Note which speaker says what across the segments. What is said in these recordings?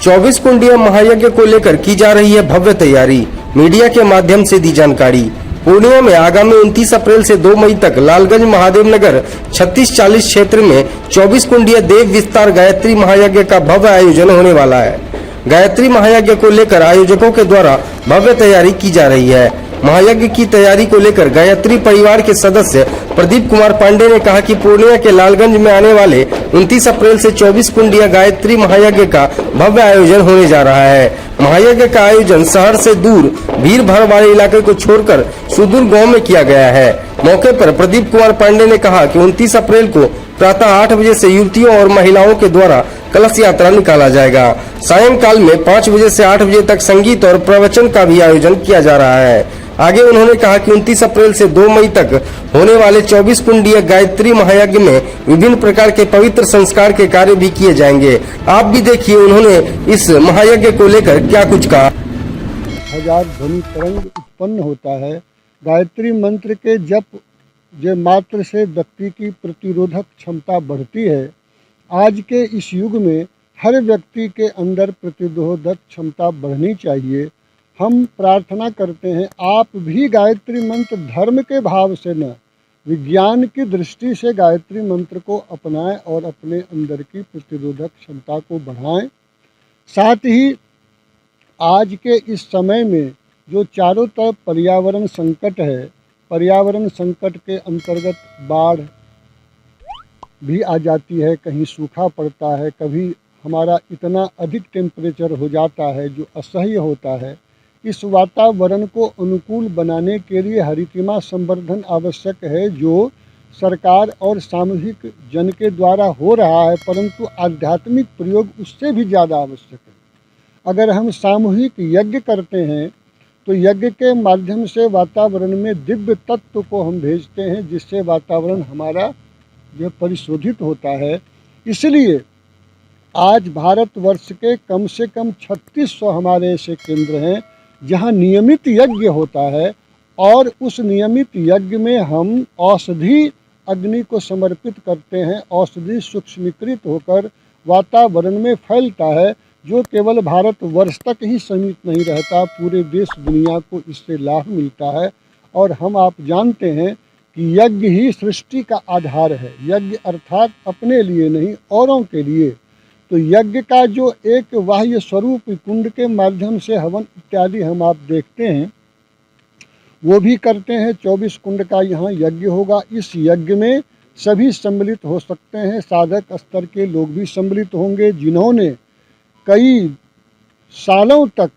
Speaker 1: 24 कुंडिया महायज्ञ को लेकर की जा रही है भव्य तैयारी। मीडिया के माध्यम से दी जानकारी। पूर्णिया में आगामी 29 अप्रैल से 2 मई तक लालगंज महादेव नगर 3640 क्षेत्र में 24 कुंडिया देव विस्तार गायत्री महायज्ञ का भव्य आयोजन होने वाला है। गायत्री महायज्ञ को लेकर आयोजकों के द्वारा भव्य तैयारी की जा रही है। महायज्ञ की तैयारी को लेकर गायत्री परिवार के सदस्य प्रदीप कुमार पांडे ने कहा कि पूर्णिया के लालगंज में आने वाले 29 अप्रैल से 24 कुंडिया गायत्री महायज्ञ का भव्य आयोजन होने जा रहा है। महायज्ञ का आयोजन शहर से दूर भीड़ भाड़ वाले इलाके को छोड़कर सुदूर गांव में किया गया है। मौके पर प्रदीप कुमार पांडे ने कहा कि 29 अप्रैल को प्रातः 8 बजे से युवतियों और महिलाओं के द्वारा कलश यात्रा निकाला जाएगा। सायंकाल में 5 बजे से 8 बजे तक संगीत और प्रवचन का भी आयोजन किया जा रहा है। आगे उन्होंने कहा कि 29 अप्रैल से 2 मई तक होने वाले 24 कुंडिया गायत्री महायज्ञ में विभिन्न प्रकार के पवित्र संस्कार के कार्य भी किए जाएंगे। आप भी देखिए उन्होंने इस महायज्ञ को लेकर क्या कुछ कहा।
Speaker 2: हजार ध्वनि तरंग उत्पन्न होता है। गायत्री मंत्र के जप जे मात्र से व्यक्ति की प्रतिरोधक क्षमता बढ़ती है। आज के इस युग में हर व्यक्ति के अंदर प्रतिरोधक क्षमता बढ़नी चाहिए। हम प्रार्थना करते हैं आप भी गायत्री मंत्र धर्म के भाव से न विज्ञान की दृष्टि से गायत्री मंत्र को अपनाएं और अपने अंदर की प्रतिरोधक क्षमता को बढ़ाएं। साथ ही आज के इस समय में जो चारों तरफ पर्यावरण संकट है, पर्यावरण संकट के अंतर्गत बाढ़ भी आ जाती है, कहीं सूखा पड़ता है, कभी हमारा इतना अधिक टेम्परेचर हो जाता है जो असह्य होता है। इस वातावरण को अनुकूल बनाने के लिए हरितिमा संवर्धन आवश्यक है, जो सरकार और सामूहिक जन के द्वारा हो रहा है, परंतु आध्यात्मिक प्रयोग उससे भी ज़्यादा आवश्यक है। अगर हम सामूहिक यज्ञ करते हैं तो यज्ञ के माध्यम से वातावरण में दिव्य तत्व को हम भेजते हैं, जिससे वातावरण हमारा जो परिशोधित होता है। इसलिए आज भारतवर्ष के कम से कम 3600 हमारे ऐसे केंद्र हैं जहां नियमित यज्ञ होता है, और उस नियमित यज्ञ में हम औषधि अग्नि को समर्पित करते हैं। औषधि सूक्ष्मीकृत होकर वातावरण में फैलता है, जो केवल भारतवर्ष तक ही सीमित नहीं रहता, पूरे देश दुनिया को इससे लाभ मिलता है। और हम आप जानते हैं कि यज्ञ ही सृष्टि का आधार है। यज्ञ अर्थात अपने लिए नहीं, औरों के लिए। तो यज्ञ का जो एक बाह्य स्वरूप कुंड के माध्यम से हवन इत्यादि हम आप देखते हैं, वो भी करते हैं। 24 कुंड का यहाँ यज्ञ होगा। इस यज्ञ में सभी सम्मिलित हो सकते हैं, साधक स्तर के लोग भी सम्मिलित होंगे, जिन्होंने कई सालों तक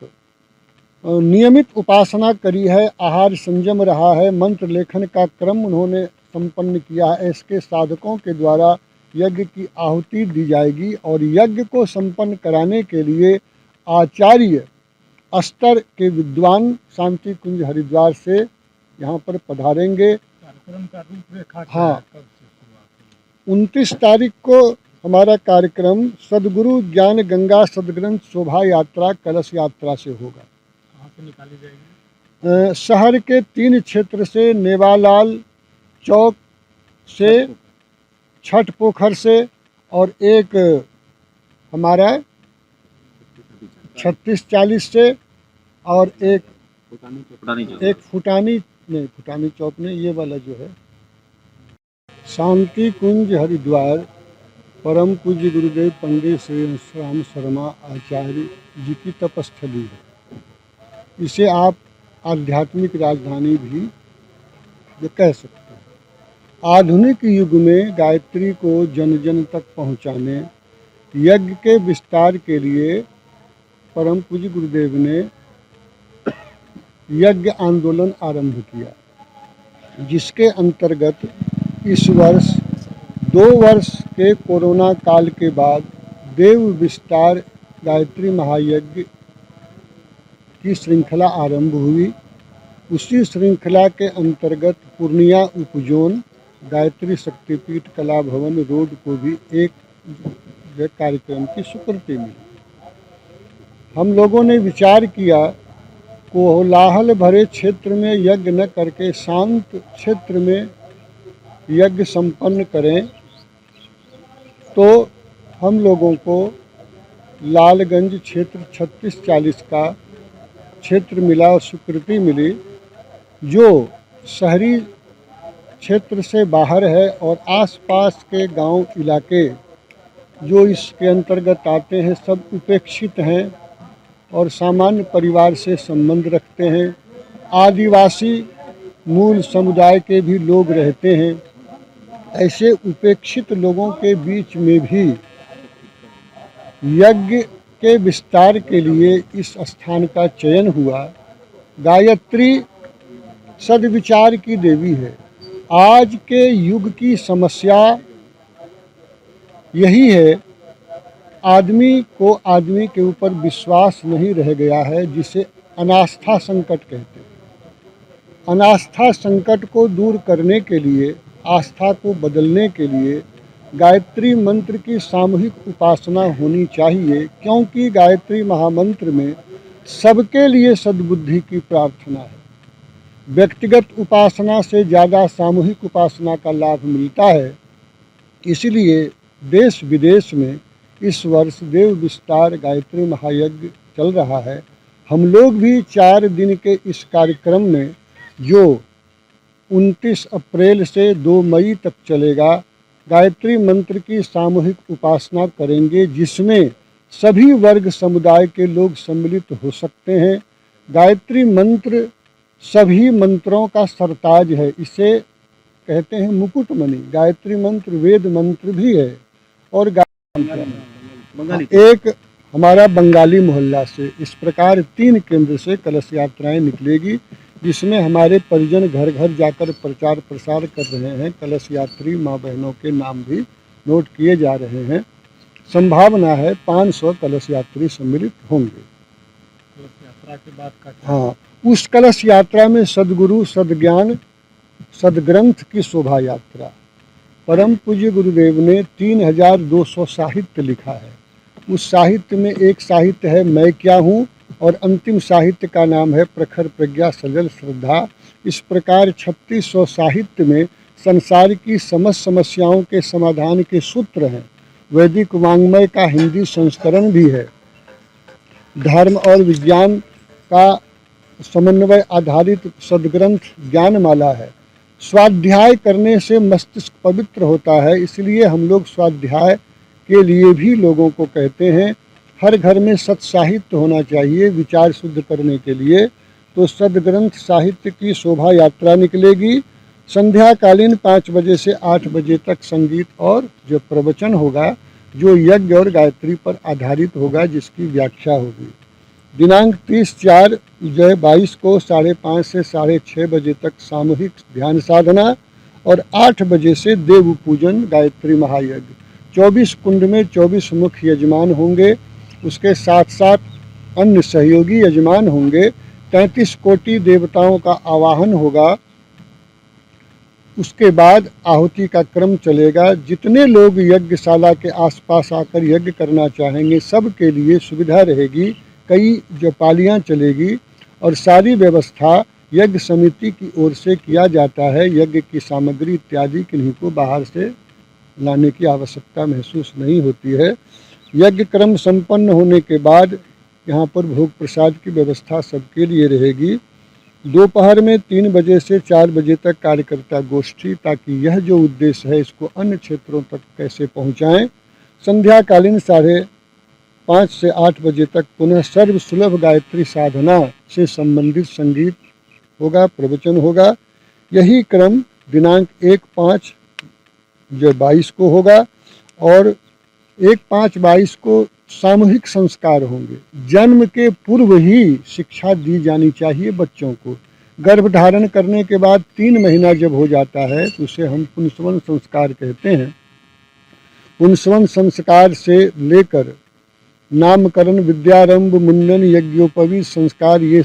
Speaker 2: नियमित उपासना करी है, आहार संयम रहा है, मंत्र लेखन का क्रम उन्होंने संपन्न किया है। इसके साधकों के द्वारा यज्ञ की आहुति दी जाएगी, और यज्ञ को संपन्न कराने के लिए आचार्य स्तर के विद्वान शांति कुंज हरिद्वार से यहाँ पर पधारेंगे। कार्यक्रम का रूपरेखा हाँ, 29 तारीख को हमारा कार्यक्रम सदगुरु ज्ञान गंगा सदग्रंथ शोभा यात्रा कलश यात्रा से होगा। कहाँ से निकाली जाएगी? शहर के 3 क्षेत्र से, नेवालाल चौक से, छठ पोखर से, और एक हमारा 3640 से, और एक फुटानी चौक में ये वाला जो है शांति कुंज हरिद्वार परम पूज्य गुरुदेव पंडित श्री राम शर्मा आचार्य जी की तपस्थली है। इसे आप आध्यात्मिक राजधानी भी कह सकते हैं। आधुनिक युग में गायत्री को जन जन तक पहुंचाने, यज्ञ के विस्तार के लिए परम पूज्य गुरुदेव ने यज्ञ आंदोलन आरंभ किया, जिसके अंतर्गत इस वर्ष 2 वर्ष के कोरोना काल के बाद देव विस्तार गायत्री महायज्ञ की श्रृंखला आरंभ हुई। उसी श्रृंखला के अंतर्गत पूर्णिया उपजोन गायत्री शक्तिपीठ कला भवन रोड को भी एक कार्यक्रम की स्वीकृति मिली। हम लोगों ने विचार किया, कोलाहल भरे क्षेत्र में यज्ञ न करके शांत क्षेत्र में यज्ञ संपन्न करें। तो हम लोगों को लालगंज क्षेत्र 3640 का क्षेत्र मिला और स्वीकृति मिली, जो शहरी क्षेत्र से बाहर है और आसपास के गांव इलाके जो इसके अंतर्गत आते हैं सब उपेक्षित हैं और सामान्य परिवार से संबंध रखते हैं। आदिवासी मूल समुदाय के भी लोग रहते हैं। ऐसे उपेक्षित लोगों के बीच में भी यज्ञ के विस्तार के लिए इस स्थान का चयन हुआ। गायत्री सद्विचार की देवी है। आज के युग की समस्या यही है, आदमी को आदमी के ऊपर विश्वास नहीं रह गया है, जिसे अनास्था संकट कहते हैं। अनास्था संकट को दूर करने के लिए, आस्था को बदलने के लिए गायत्री मंत्र की सामूहिक उपासना होनी चाहिए, क्योंकि गायत्री महामंत्र में सबके लिए सद्बुद्धि की प्रार्थना है। व्यक्तिगत उपासना से ज़्यादा सामूहिक उपासना का लाभ मिलता है। इसलिए देश विदेश में इस वर्ष देव विस्तार गायत्री महायज्ञ चल रहा है। हम लोग भी 4 दिन के इस कार्यक्रम में, जो 29 अप्रैल से 2 मई तक चलेगा, गायत्री मंत्र की सामूहिक उपासना करेंगे, जिसमें सभी वर्ग समुदाय के लोग सम्मिलित हो सकते हैं। गायत्री मंत्र सभी मंत्रों का सरताज है। इसे कहते हैं मुकुटमणि। गायत्री मंत्र वेद मंत्र भी है। और एक हमारा बंगाली मोहल्ला से इस प्रकार 3 केंद्र से कलश यात्राएं निकलेगी, जिसमें हमारे परिजन घर घर जाकर प्रचार प्रसार कर रहे हैं। कलश यात्री माँ बहनों के नाम भी नोट किए जा रहे हैं। संभावना है 500 कलश यात्री सम्मिलित होंगे।
Speaker 3: यात्रा के बाद का
Speaker 2: हाँ, उस कलश यात्रा में सदगुरु, सदज्ञान, सदग्रंथ की शोभा यात्रा। परम पूज्य गुरुदेव ने 3200 साहित्य लिखा है। उस साहित्य में एक साहित्य है मैं क्या हूँ, और अंतिम साहित्य का नाम है प्रखर प्रज्ञा सजल श्रद्धा। इस प्रकार 3600 साहित्य में संसार की समस्त समस्याओं के समाधान के सूत्र हैं। वैदिक वाङ्मय का हिंदी संस्करण भी है। धर्म और विज्ञान का समन्वय आधारित सदग्रंथ ज्ञानमाला है। स्वाध्याय करने से मस्तिष्क पवित्र होता है, इसलिए हम लोग स्वाध्याय के लिए भी लोगों को कहते हैं। हर घर में सत्साहित्य होना चाहिए विचार शुद्ध करने के लिए। तो सदग्रंथ साहित्य की शोभा यात्रा निकलेगी। संध्याकालीन 5 बजे से 8 बजे तक संगीत और जो प्रवचन होगा, जो यज्ञ और गायत्री पर आधारित होगा, जिसकी व्याख्या होगी। दिनांक 30/4/22 को 5:30 से 6:30 बजे तक सामूहिक ध्यान साधना और 8 बजे से देव पूजन गायत्री महायज्ञ। 24 कुंड में 24 मुख्य यजमान होंगे। उसके साथ साथ अन्य सहयोगी यजमान होंगे। 33 कोटि देवताओं का आवाहन होगा। उसके बाद आहुति का क्रम चलेगा। जितने लोग यज्ञशाला के आसपास आकर यज्ञ करना चाहेंगे, सबके लिए सुविधा रहेगी। कई जपालियाँ चलेगी और सारी व्यवस्था यज्ञ समिति की ओर से किया जाता है। यज्ञ की सामग्री इत्यादि किन्हीं को बाहर से लाने की आवश्यकता महसूस नहीं होती है। यज्ञ क्रम संपन्न होने के बाद यहाँ पर भोग प्रसाद की व्यवस्था सबके लिए रहेगी। दोपहर में 3 बजे से 4 बजे तक कार्यकर्ता गोष्ठी, ताकि यह जो उद्देश्य है इसको अन्य क्षेत्रों तक कैसे पहुँचाएँ। संध्याकालीन 5:30 से 8 बजे तक पुनः सर्व सुलभ गायत्री साधना से संबंधित संगीत होगा, प्रवचन होगा। यही क्रम दिनांक 1/5/22 को होगा और 1/5/22 को सामूहिक संस्कार होंगे। जन्म के पूर्व ही शिक्षा दी जानी चाहिए बच्चों को। गर्भधारण करने के बाद 3 महीना जब हो जाता है तो उसे हम पुंसवन संस्कार कहते हैं। पुंसवन संस्कार से लेकर नामकरण, विद्यारंभ, मुंडन, यज्ञोपवीत संस्कार, ये